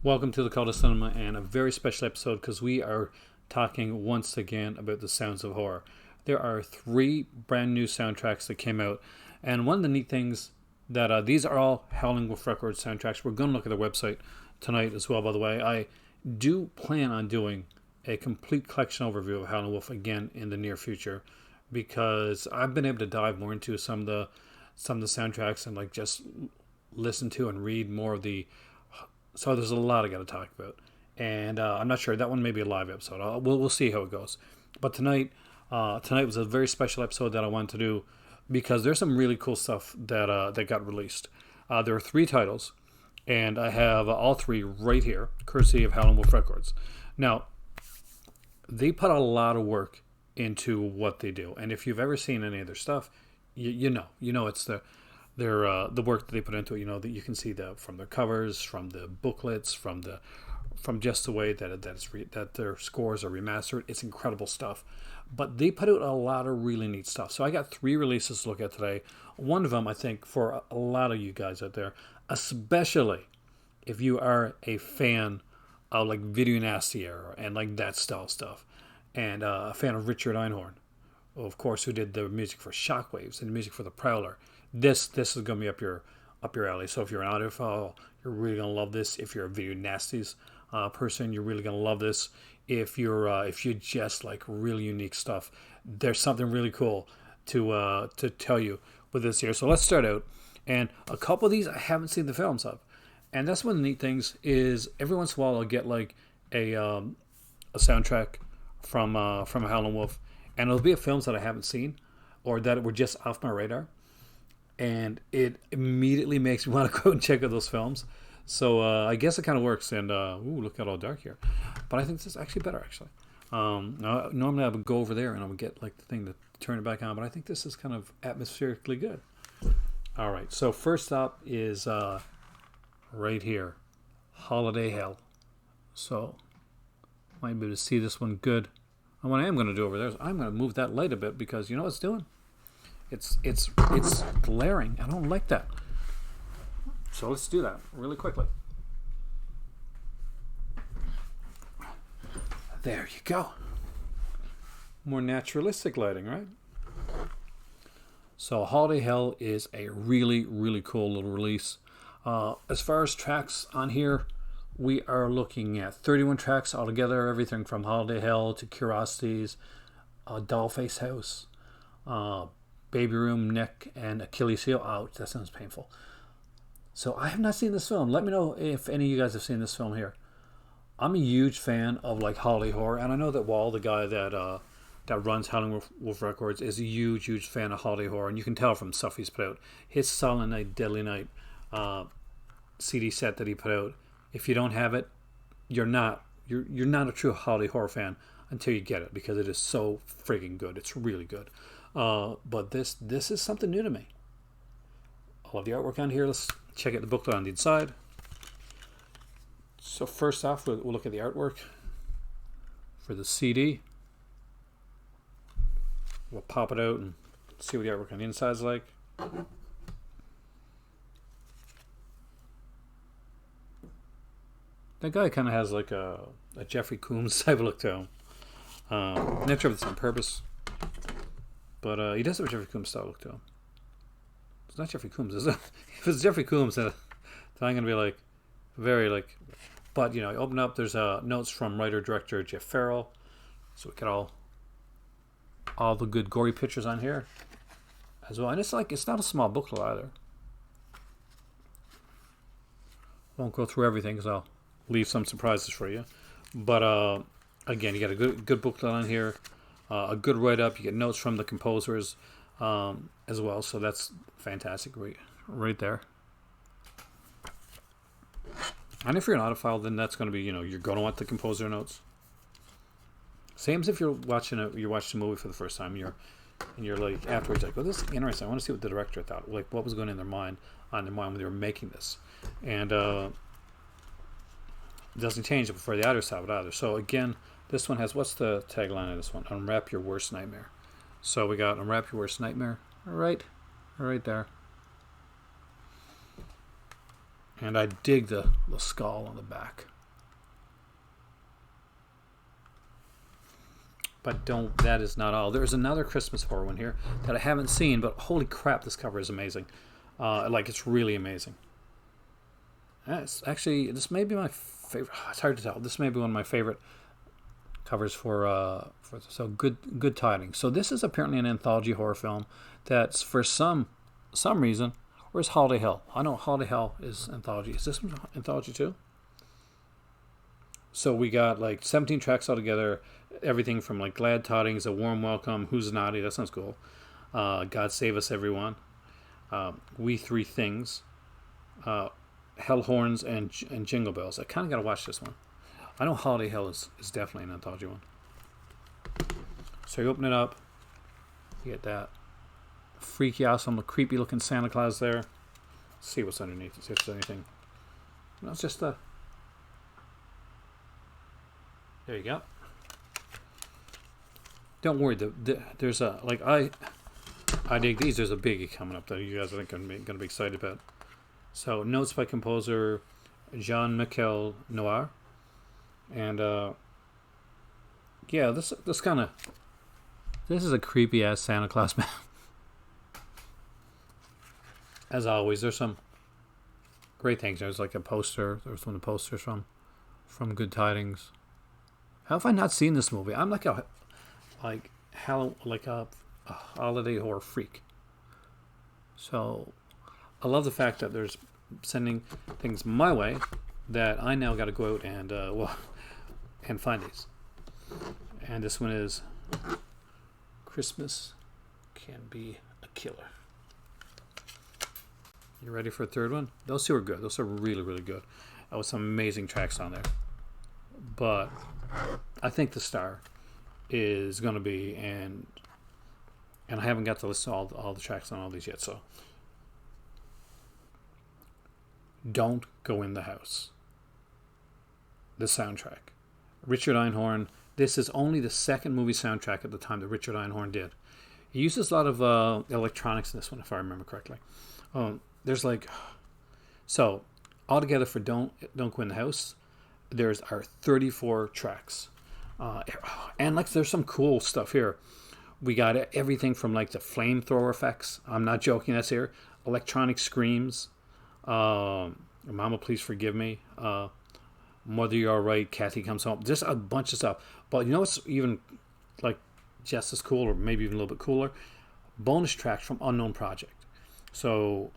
Welcome to the Call to Cinema and a very special episode because we are talking once again about the sounds of horror. There are three brand new soundtracks that came out, and one of the neat things that these are all Howling Wolf Records soundtracks. We're going to look at their website tonight as well, by the way. I do plan on doing a complete collection overview of Howling Wolf again in the near future because I've been able to dive more into some of the soundtracks and like just listen to and read more of the. So there's a lot I got to talk about, and I'm not sure that one may be a live episode. We'll see how it goes. But tonight was a very special episode that I wanted to do because there's some really cool stuff that got released. There are three titles, and I have all three right here, courtesy of Howling Wolf Records. Now, they put a lot of work into what they do, and if you've ever seen any of their stuff, you know it's the work that they put into it. You know that you can see from their covers, from the booklets, from just the way that their scores are remastered. It's incredible stuff. But they put out a lot of really neat stuff. So I got three releases to look at today. One of them, I think, for a lot of you guys out there, especially if you are a fan of like Video Nasty era and like that style stuff, and a fan of Richard Einhorn, of course, who did the music for Shockwaves and the music for the Prowler. This is going to be up your alley. So if you're an audiophile, you're really going to love this. If you're a Video Nasties person, you're really going to love this. If you just like really unique stuff, there's something really cool to tell you with this here. So let's start out. And a couple of these I haven't seen the films of, and that's one of the neat things is every once in a while I'll get like a soundtrack from Howlin' Wolf, and it'll be of films that I haven't seen or that were just off my radar. And it immediately makes me want to go and check out those films. So I guess it kind of works. And look at all dark here. But I think this is actually better, actually. Normally I would go over there and I would get like the thing to turn it back on. But I think this is kind of atmospherically good. All right. So first up is right here, Holiday Hell. So might be able to see this one good. And what I am going to do over there is I'm going to move that light a bit because you know what it's doing? It's glaring. I don't like that. So let's do that really quickly. There you go. More naturalistic lighting, right? So Holiday Hell is a really, really cool little release. As far as tracks on here, we are looking at 31 tracks altogether. Everything from Holiday Hell to Curiosities, Dollface House, Baby Room, Neck, and Achilles Heel. Ouch, that sounds painful. So I have not seen this film. Let me know if any of you guys have seen this film here. I'm a huge fan of like holiday horror, and I know that Wall, the guy that runs Howling Wolf Records, is a huge, huge fan of holiday horror, and you can tell from stuff he's put out. His Silent Night, Deadly Night CD set that he put out. If you don't have it, you're not a true holiday horror fan until you get it because it is so friggin' good. It's really good. But this is something new to me. I love the artwork on here. Let's check out the booklet on the inside. So first off, we'll look at the artwork for the CD. We'll pop it out and see what the artwork on the inside is like. That guy kind of has like a Jeffrey Combs type of look to him. Not sure if it's on purpose. But he does have a Jeffrey Combs style look to him. It's not Jeffrey Combs, is it? If it's Jeffrey Combs, then I'm going to be like, very like... But, you know, I open up, there's notes from writer-director Jeff Farrell. So we get all the good gory pictures on here as well. And it's not a small booklet either. Won't go through everything because I'll leave some surprises for you. But, again, you got a good booklet on here. A good write-up. You get notes from the composers as well, so that's fantastic right there. And if you're an audiophile, then that's going to be, you know, you're going to want the composer notes. Same as if you're watching a movie for the first time, and you're like afterwards like, well, this is interesting. I want to see what the director thought, like what was going on in their mind when they were making this, and it doesn't change before the audio side either. So again. This one has, what's the tagline of this one? Unwrap Your Worst Nightmare. So we got Unwrap Your Worst Nightmare right there. And I dig the skull on the back. But don't. That is not all. There's another Christmas horror one here that I haven't seen, but holy crap, this cover is amazing. Like it's really amazing. It's actually, this may be my favorite. It's hard to tell. This may be one of my favorite covers for so good tidings. So this is apparently an anthology horror film that's for some reason. Where's Holiday Hell? I know Holiday Hell is anthology. Is this one anthology too? So we got like 17 tracks altogether. Everything from like Glad Tidings, A Warm Welcome, Who's Naughty? That sounds cool. God Save Us Everyone. We Three Things. Hell Horns and Jingle Bells. I kind of got to watch this one. I know Holiday Hell is definitely an anthology one. So you open it up. You get that freaky, awesome, creepy looking Santa Claus there. Let's see what's underneath. See if there's anything. No, it's just a... There you go. Don't worry. There's a... Like, I dig these. There's a biggie coming up that you guys I think are going to be excited about. So, notes by composer Jean-Michel Noir. And, yeah, this kind of... This is a creepy-ass Santa Claus man. As always, there's some great things. There's like a poster. There's one of the posters from Good Tidings. How have I not seen this movie? I'm like a holiday horror freak. So I love the fact that there's sending things my way that I now got to go out and and find these. And this one is Christmas Can Be a Killer. You ready for a third one? Those two are good. Those are really, really good. With some amazing tracks on there. But I think the star is going to be, and I haven't got to listen to all the tracks on all these yet, so Don't Go in the House. The soundtrack. Richard Einhorn. This is only the second movie soundtrack at the time that Richard Einhorn did. He uses a lot of electronics in this one, if I remember correctly. There's like... So, altogether for Don't Go in the House, there's our 34 tracks. And like there's some cool stuff here. We got everything from like the flamethrower effects. I'm not joking, that's here. Electronic screams. Mama Please Forgive Me. Mother You're Alright, Kathy Comes Home. Just a bunch of stuff. But you know what's even like just as cool, or maybe even a little bit cooler? Bonus tracks from Unknown Project. So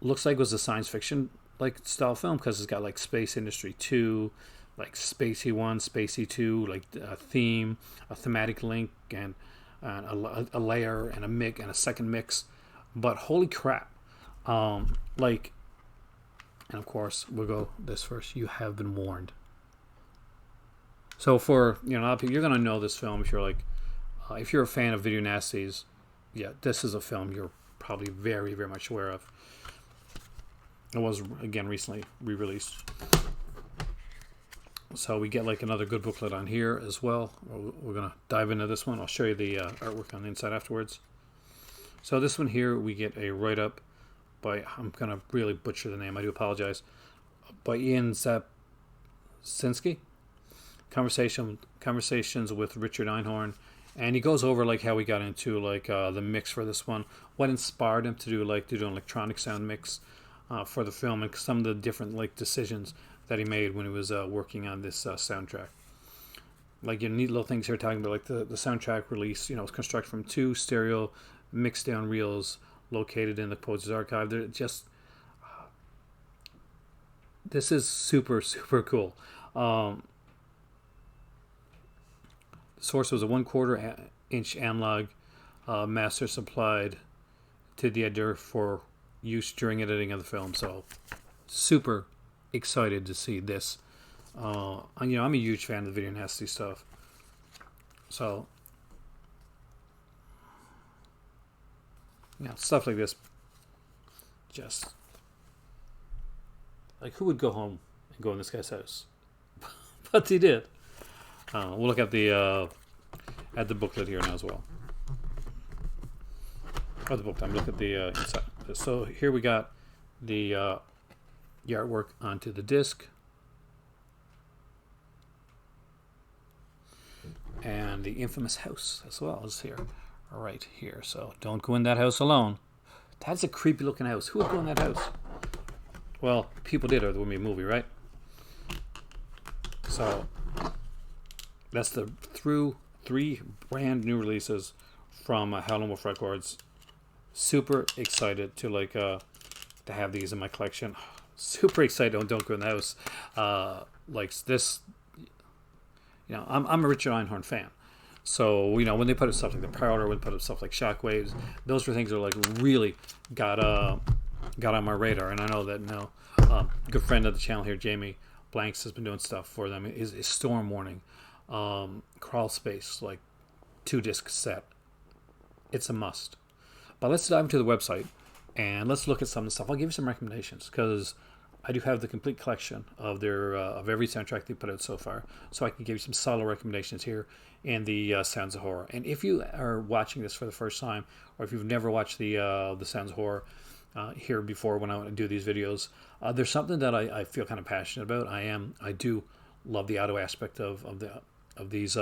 looks like it was a science fiction like style film because it's got like Space Industry 2, like Spacey 1, Spacey 2, like a theme, a thematic link, and a layer and a mix and a second mix. But holy crap, like, and of course we'll go this first. You Have Been Warned. So for a lot of people, you're gonna know this film if you're like, if you're a fan of Video Nasties. Yeah, this is a film you're probably very, very much aware of. It was, again, recently re-released. So we get like another good booklet on here as well. We're going to dive into this one. I'll show you the artwork on the inside afterwards. So this one here, we get a write-up by, I'm going to really butcher the name, I do apologize, by Ian Zapsinski. Conversations with Richard Einhorn. And he goes over like how he got into like the mix for this one, what inspired him to do an electronic sound mix for the film, and some of the different like decisions that he made when he was working on this soundtrack. Like neat little things here talking about like the soundtrack release. Was constructed from 2 stereo mixed down reels located in the composer's archive. They're just this is super, super cool. Source was a 1/4 inch analog master supplied to the editor for use during editing of the film. So super excited to see this. I'm a huge fan of the Video Nasty stuff. So stuff like this, just like who would go home and go in this guy's house? But he did. We'll look at the booklet here now as well. The book. I'm looking at the inside. So here we got the artwork onto the disc. and the infamous house as well is here, right here. So don't go in that house alone. That's a creepy looking house. Who would go in that house? Well, people did, or there would be a movie, right? So that's the through 3 brand new releases from Howlin' Wolf Records. Super excited to have these in my collection. Super excited. Don't go in the house. Like this, I'm a Richard Einhorn fan. So, when they put up stuff like the Prowler, when they put up stuff like Shockwaves, those were things that like really got on my radar. And I know that now, good friend of the channel here, Jamie Blanks, has been doing stuff for them. Is Storm Warning, Crawl Space, like 2-disc set. It's a must. But let's dive into the website and let's look at some of the stuff. I'll give you some recommendations because I do have the complete collection of their of every soundtrack they put out so far, so I can give you some solid recommendations here in the Sounds of Horror. And if you are watching this for the first time, or if you've never watched the Sounds of Horror here before when I do these videos, there's something that I feel kind of passionate about. I do love the audio aspect of these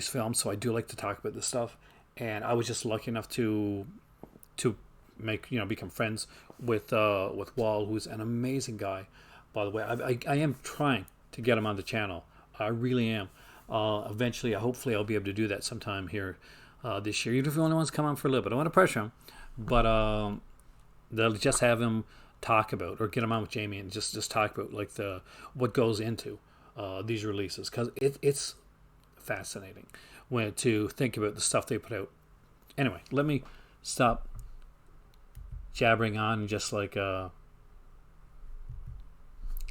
films, so I do like to talk about this stuff. And I was just lucky enough to become friends with Wall, who's an amazing guy, by the way. I am trying to get him on the channel. I really am. Eventually, hopefully, I'll be able to do that sometime here this year. Even if he only wants to come on for a little bit, I don't want to pressure him, but they'll just have him talk about, or get him on with Jamie and just talk about like what goes into these releases, because it's fascinating to think about the stuff they put out. Anyway, let me stop jabbering on and just let's go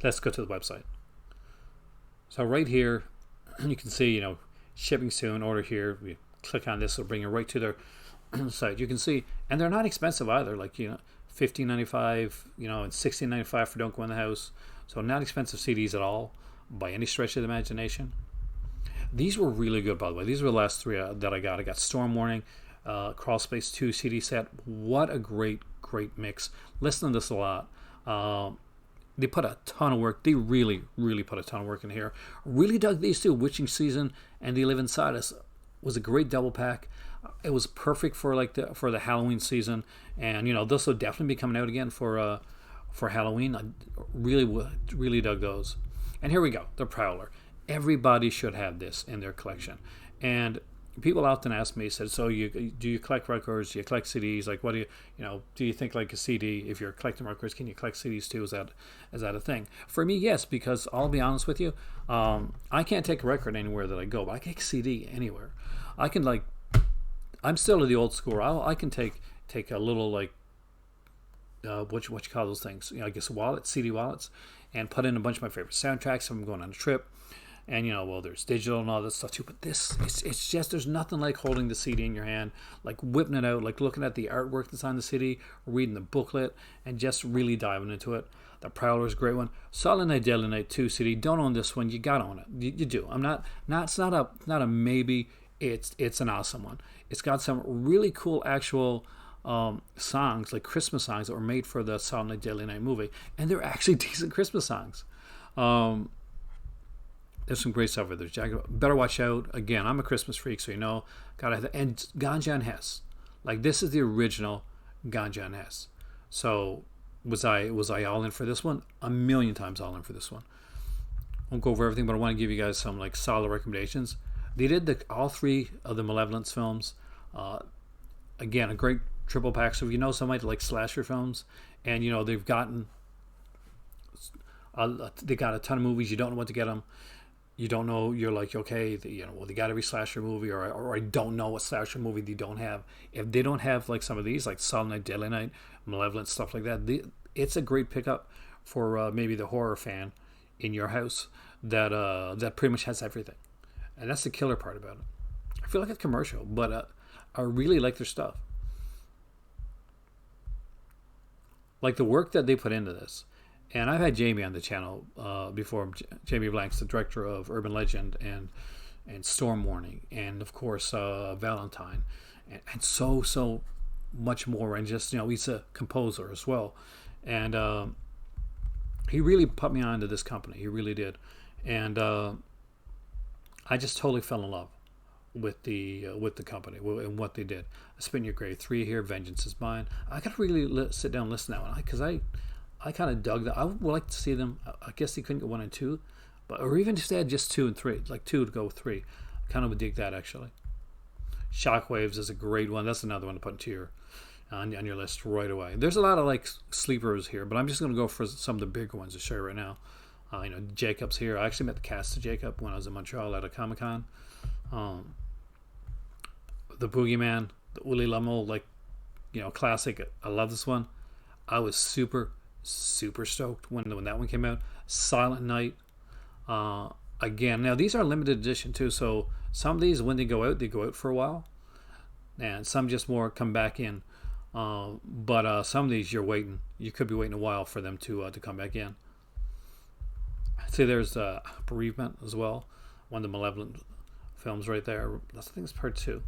to the website. So right here you can see shipping soon, order here. We click on this, it'll bring you right to their site. You can see, and they're not expensive either, like $15.95 and $16.95 for Don't Go in the House. So not expensive CDs at all by any stretch of the imagination. These were really good, by the way. These were the last 3 that I got. I got Storm Warning, Crawl Space 2 CD set. What a great mix. Listen to this a lot. They put a ton of work. They really put a ton of work in here. Really dug these two. Witching Season and They Live Inside Us was a great double pack. It was perfect for the Halloween season, and this will definitely be coming out again for Halloween. I really dug those. And here we go, the Prowler. Everybody should have this in their collection. And people often ask me, said, so do you collect records? Do you collect CDs? Like, what do you think like a CD, if you're collecting records, can you collect CDs too? Is that a thing? For me, yes, because I'll be honest with you, I can't take a record anywhere that I go, but I can take a CD anywhere. I can I'm still of the old school. I can take a little what you call those things? I guess CD wallets, and put in a bunch of my favorite soundtracks if I'm going on a trip. And there's digital and all that stuff too, but it's just, there's nothing like holding the CD in your hand, like whipping it out, like looking at the artwork that's on the CD, reading the booklet, and just really diving into it. The Prowler is a great one. Silent Night, Deadly Night 2 CD. Don't own this one. You gotta own it. You do. It's not a maybe. It's an awesome one. It's got some really cool actual songs, like Christmas songs that were made for the Silent Night, Deadly Night movie, and they're actually decent Christmas songs. There's some great stuff with there. Better Watch Out. Again, I'm a Christmas freak, so gotta have that. And Ganja and Hess. Like, this is the original Ganja and Hess. So was I all in for this one? A million times all in for this one. Won't go over everything, but I want to give you guys some solid recommendations. They did all 3 of the Malevolence films. Again, a great triple pack. So if somebody like slasher films, and they've gotten they got a ton of movies, you don't know what to get them. You don't know, you're like, okay, they got every slasher movie, or I don't know what slasher movie they don't have. If they don't have some of these, like Silent Night, Deadly Night, Malevolent, stuff like that, it's a great pickup for maybe the horror fan in your house that pretty much has everything. And that's the killer part about it. I feel like it's commercial, but I really like their stuff. Like the work that they put into this. And I've had Jamie on the channel before. Jamie Blanks, the director of Urban Legend and Storm Warning, and of course Valentine, and so much more. And just he's a composer as well, and he really put me onto this company. He really did, and I just totally fell in love with the company and what they did. Spit in Your Grave 3 here, Vengeance Is Mine. I gotta really sit down and listen to that one because I kind of dug that. I would like to see them. I guess they couldn't get 1 and 2, but or even if they had just 2 and 3, like 2 to go with 3. I kind of would dig that actually. Shockwaves is a great one. That's another one to put into your on your list right away. There's a lot of like sleepers here, but I'm just going to go for some of the bigger ones to show you right now. Jacob's here. I actually met the cast of Jacob when I was in Montreal at a Comic Con. The Boogeyman, the Uli Lummel, classic. I love this one. I was super stoked when that one came out. Silent Night. Again, now these are limited edition too, so some of these when they go out for a while, and some just more come back in. But some of these you could be waiting a while for them to come back in. I'd say there's Bereavement as well, one of the Malevolent films right there. I think it's part 2.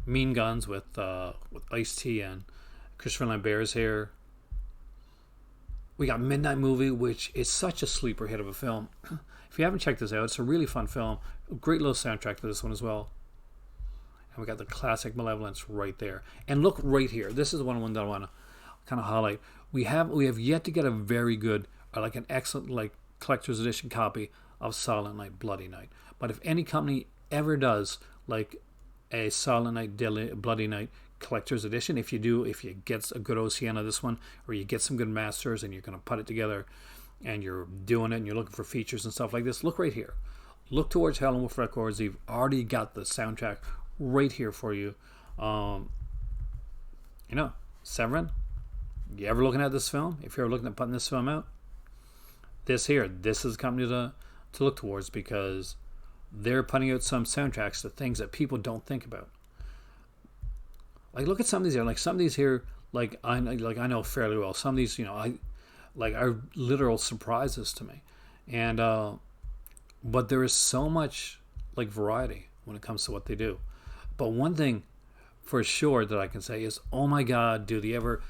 Mean Guns with Ice-T and Christopher Lambert's here. We got Midnight Movie, which is such a sleeper hit of a film. If you haven't checked this out, it's a really fun film. A great little soundtrack to this one as well. And we got the classic Malevolence right there. And look right here. This is one that I want to kind of highlight. We have yet to get a very good, or like an excellent, like collector's edition copy of Silent Night, Bloody Night. But if any company ever does like a Silent Night, Bloody Night collector's edition, if you get a good OCN of this one, or you get some good masters and you're going to put it together and you're doing it and you're looking for features and stuff like this, look right here. Look towards Howlin' Wolf Records. They've already got the soundtrack right here for you. Severin, you ever looking at this film? If you're looking at putting this film out, this is a company to look towards, because they're putting out some soundtracks to things that people don't think about. Like, look at some of these here. Like, some of these here, I know fairly well. Some of these, are literal surprises to me. And but there is so much variety when it comes to what they do. But one thing for sure that I can say is, oh my God, do they ever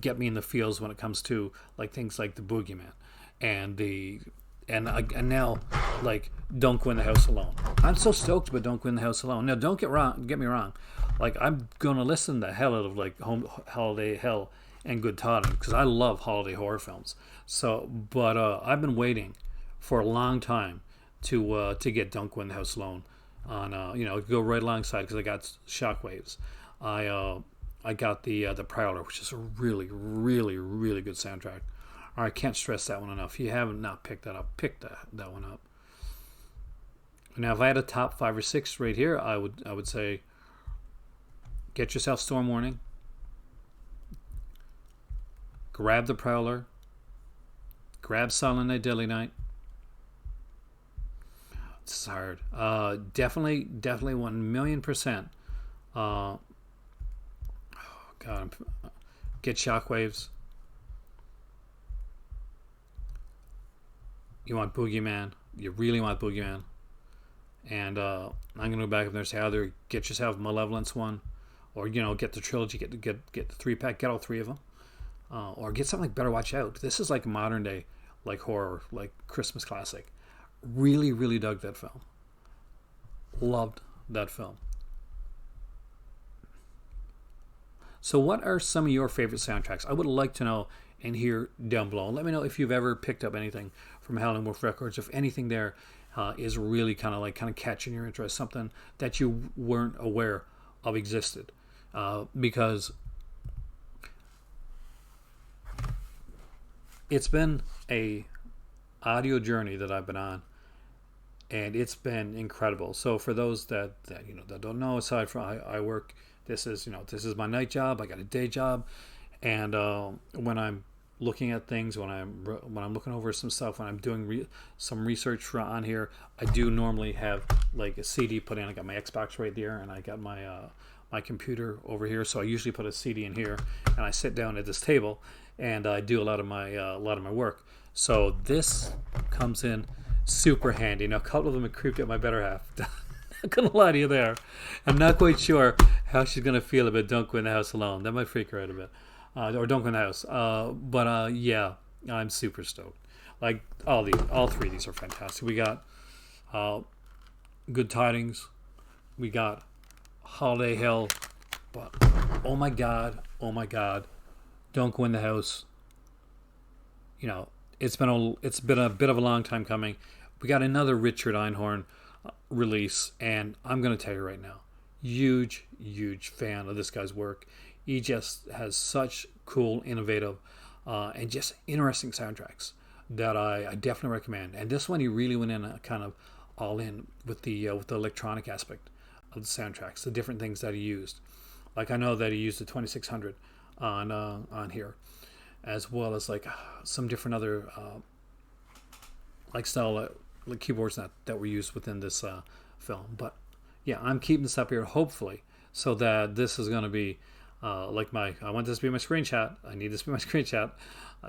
get me in the feels when it comes to things like the Boogeyman and now Don't Go in the House Alone. I'm so stoked about Don't Go in the House Alone. Now don't get me wrong. I'm gonna listen to the hell out of Holiday Hell and Good Tidings, because I love holiday horror films. So, but I've been waiting for a long time to get Don't Go in the House Alone on go right alongside, because I got Shockwaves. I got the Prowler, which is a really, really, really good soundtrack. I can't stress that one enough. If you haven't not picked that up, pick that one up. Now, if I had a top 5 or 6 right here, I would say get yourself Storm Warning, grab the Prowler, grab Silent Night, Deadly Night. It's hard. Definitely 1,000,000%. Get Shockwaves. You want Boogeyman. You really want Boogeyman. And I'm gonna go back up there and say either get yourself Malevolence one, or get the trilogy, get the 3-pack, get all 3 of them, or get something like Better Watch Out. This is like modern day horror, Christmas classic. Really, really dug that film. Loved that film. So what are some of your favorite soundtracks? I would like to know and hear down below. Let me know if you've ever picked up anything from Howlin' Wolf Records, if anything there is really kind of catching your interest, something that you weren't aware of existed. Because it's been a audio journey that I've been on, and it's been incredible. So for those that don't know, aside from I work, this is my night job. I got a day job, and when I'm looking at things, when I'm looking over some stuff, when I'm doing some research on here, I do normally have a CD put in. I got my Xbox right there, and I got my my computer over here. So I usually put a CD in here, and I sit down at this table, and I do a lot of my work. So this comes in super handy. Now, a couple of them have creeped out my better half. Not gonna lie to you there. I'm not quite sure how she's gonna feel about Don't Go in the House Alone. That might freak her out a bit. Or Don't Go in the House. But yeah, I'm super stoked. All 3 of these are fantastic. We got Good Tidings, we got Holiday Hill, but oh my god, don't go in the house. You know, it's been a bit of a long time coming. We got another Richard Einhorn release, and I'm gonna tell you right now, huge fan of this guy's work. He just has such cool, innovative, and just interesting soundtracks that I definitely recommend. And this one, he really went in kind of all in with the electronic aspect of the soundtracks, the different things that he used. Like I know that he used the 2600 on here, as well as like some different other like style like keyboards that were used within this film. But yeah, I'm keeping this up here hopefully so that this is going to be like I want this to be my screenshot. I need this to be my screenshot.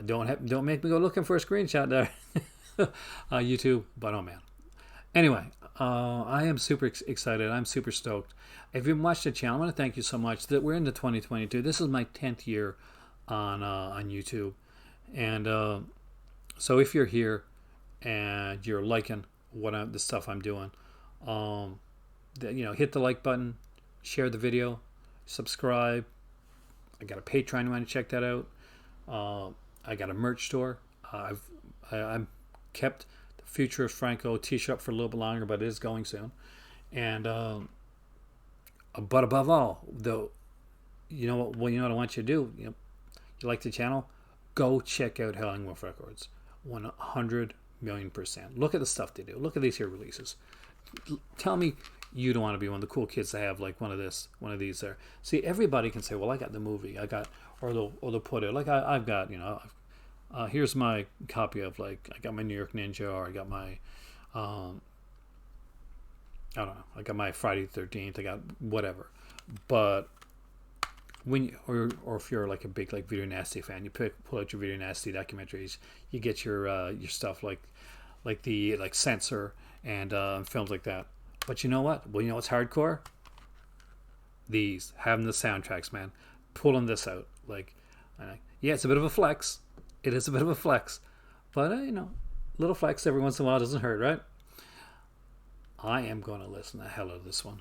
Don't make me go looking for a screenshot there, YouTube. But oh man. Anyway, I am super excited. I'm super stoked. If you've watched the channel, I want to thank you so much. That we're into 2022. This is my 10th year on YouTube, and so if you're here and you're liking the stuff I'm doing, hit the like button, share the video, subscribe. I got a Patreon. You want to check that out? I got a merch store. I'm kept the Future of Franco t-shirt for a little bit longer, but it is going soon. And but above all, though, you know what I want you to do. You like the channel? Go check out Howling Wolf Records. 100 million%. Look at the stuff they do. Look at these here releases. Tell me you don't want to be one of the cool kids to have like one of these there. See, everybody can say, well, I got the movie. I got, or they'll put it like I've got, here's my copy of like I got my New York Ninja, or I got my I don't know, I got my Friday the 13th, I got whatever. But when you, or if you're like a big like Video Nasty fan, you pull out your Video Nasty documentaries, you get your stuff like the Censor and films like that. But you know what? Well, you know what's hardcore? These having the soundtracks, man, pulling this out. Like, yeah, it's a bit of a flex. It is a bit of a flex, but little flex every once in a while doesn't hurt, right? I am going to listen the hell out of this one.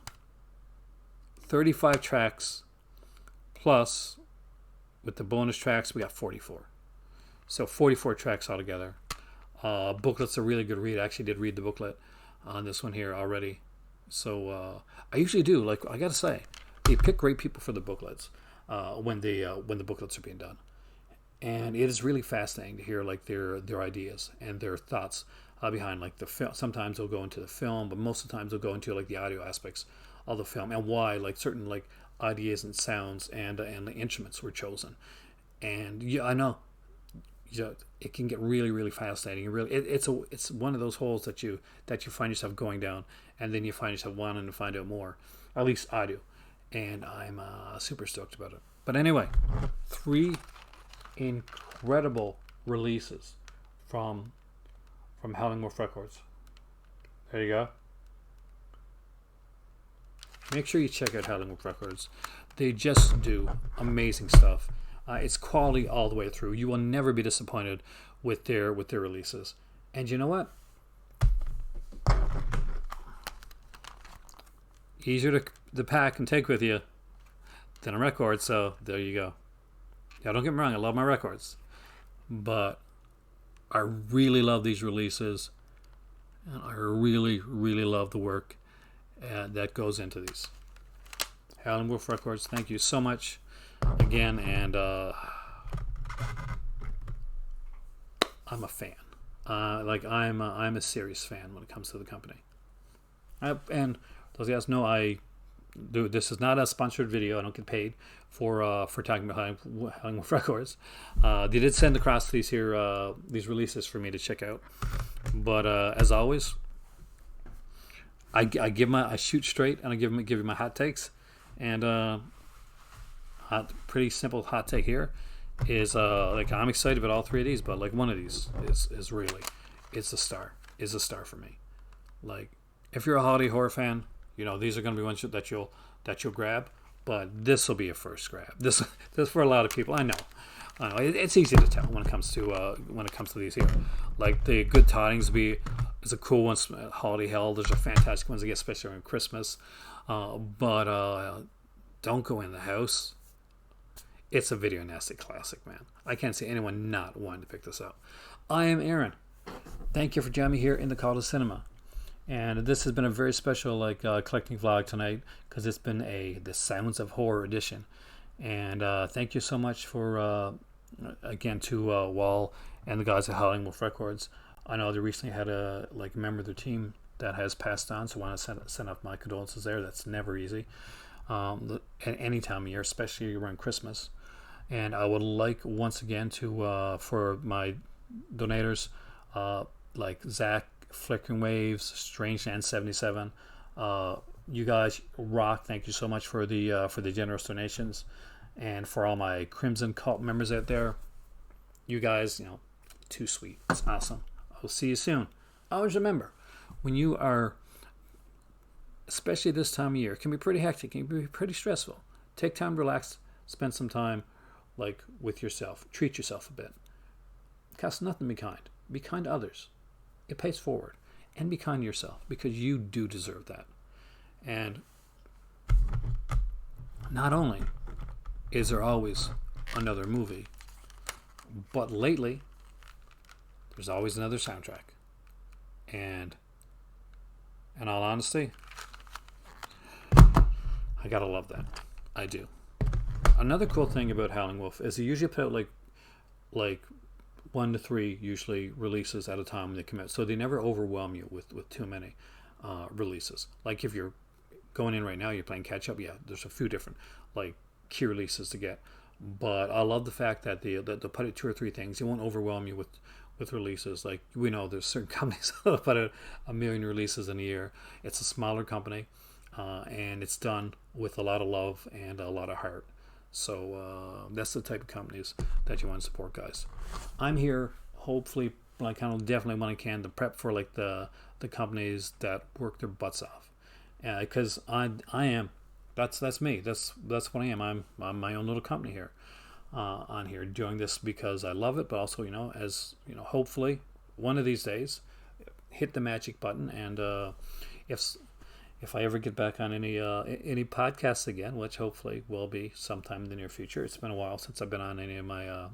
35 tracks plus with the bonus tracks we got 44. So 44 tracks altogether. Booklet's a really good read. I actually did read the booklet on this one here already. So I usually do. Like I gotta say, they pick great people for the booklets when the booklets are being done, and it is really fascinating to hear like their ideas and their thoughts behind like the film. Sometimes they'll go into the film, but most of the times they'll go into like the audio aspects of the film and why like certain like ideas and sounds and the instruments were chosen. And yeah, I know. It can get really, really fascinating. It's one of those holes that you find yourself going down, and then you find yourself wanting to find out more. At least I do, and I'm super stoked about it. But anyway, 3 incredible releases from Howling Wolf Records. There you go. Make sure you check out Howling Wolf Records. They just do amazing stuff. It's quality all the way through. You will never be disappointed with their releases. And you know what? Easier to pack and take with you than a record. So there you go. Now don't get me wrong, I love my records, but I really love these releases, and I really, really love the work that goes into these. Howling Wolf Records, thank you so much again, and I'm a fan. I'm a serious fan when it comes to the company. And those guys know this is not a sponsored video. I don't get paid for talking about Howling Wolf Records. They did send across these releases for me to check out, but as always, I shoot straight and I give you my hot takes. And pretty simple hot take here is I'm excited about all 3 of these, but like one of these is really is a star for me. Like if you're a holiday horror fan, these are going to be ones that you'll grab, but this will be a first grab. This for a lot of people, I know. I don't know, it's easy to tell when it comes to these here. Like the Good Tidings is a cool one. Holiday Hell, those are fantastic ones, I guess, especially around Christmas. But Don't Go in the House. It's a video nasty classic, man. I can't see anyone not wanting to pick this up. I am Aaron. Thank you for joining me here in the Call to Cinema. And this has been a very special collecting vlog tonight because it's been the Sounds of Horror edition. And thank you so much for again to Wall and the guys at Howling Wolf Records. I know they recently had a member of their team that has passed on, so I want to send up my condolences there. That's never easy at any time of year, especially around Christmas. And I would like once again to for my donators like Zach, Flickering Waves, Strangeland 77. You guys rock. Thank you so much for the generous donations, and for all my Crimson Cult members out there. You guys, too sweet. It's awesome. I'll see you soon. Always remember, when you are, especially this time of year, it can be pretty hectic. It can be pretty stressful. Take time to relax. Spend some time with yourself. Treat yourself a bit. It costs nothing to be kind. Be kind to others. It pays forward. And be kind to yourself, because you do deserve that. And not only is there always another movie, but lately there's always another soundtrack. And in all honesty, I gotta love that. I do. Another cool thing about Howling Wolf is they usually put out like 1 to 3 usually releases at a time when they come out, so they never overwhelm you with too many releases. Like if you're going in right now, you're playing catch up. Yeah, there's a few different key releases to get, but I love the fact that they'll put out 2 or 3 things. They won't overwhelm you with releases. Like we know there's certain companies that put out 1 million releases in a year. It's a smaller company, and it's done with a lot of love and a lot of heart. So that's the type of companies that you want to support, guys. I'm here, hopefully, definitely when I can, to prep for the companies that work their butts off, because I am. That's me. That's what I am. I'm my own little company here, on here doing this because I love it, but also hopefully one of these days, hit the magic button, and if I ever get back on any podcasts again, which hopefully will be sometime in the near future. It's been a while since I've been on any of my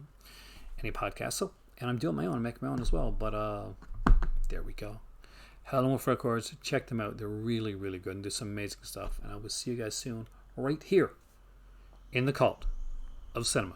any podcasts. So, and I'm doing my own, I'm making my own as well. But there we go. Howling Wolf Records, check them out. They're really, really good and do some amazing stuff. And I will see you guys soon, right here in the Cult of Cinema.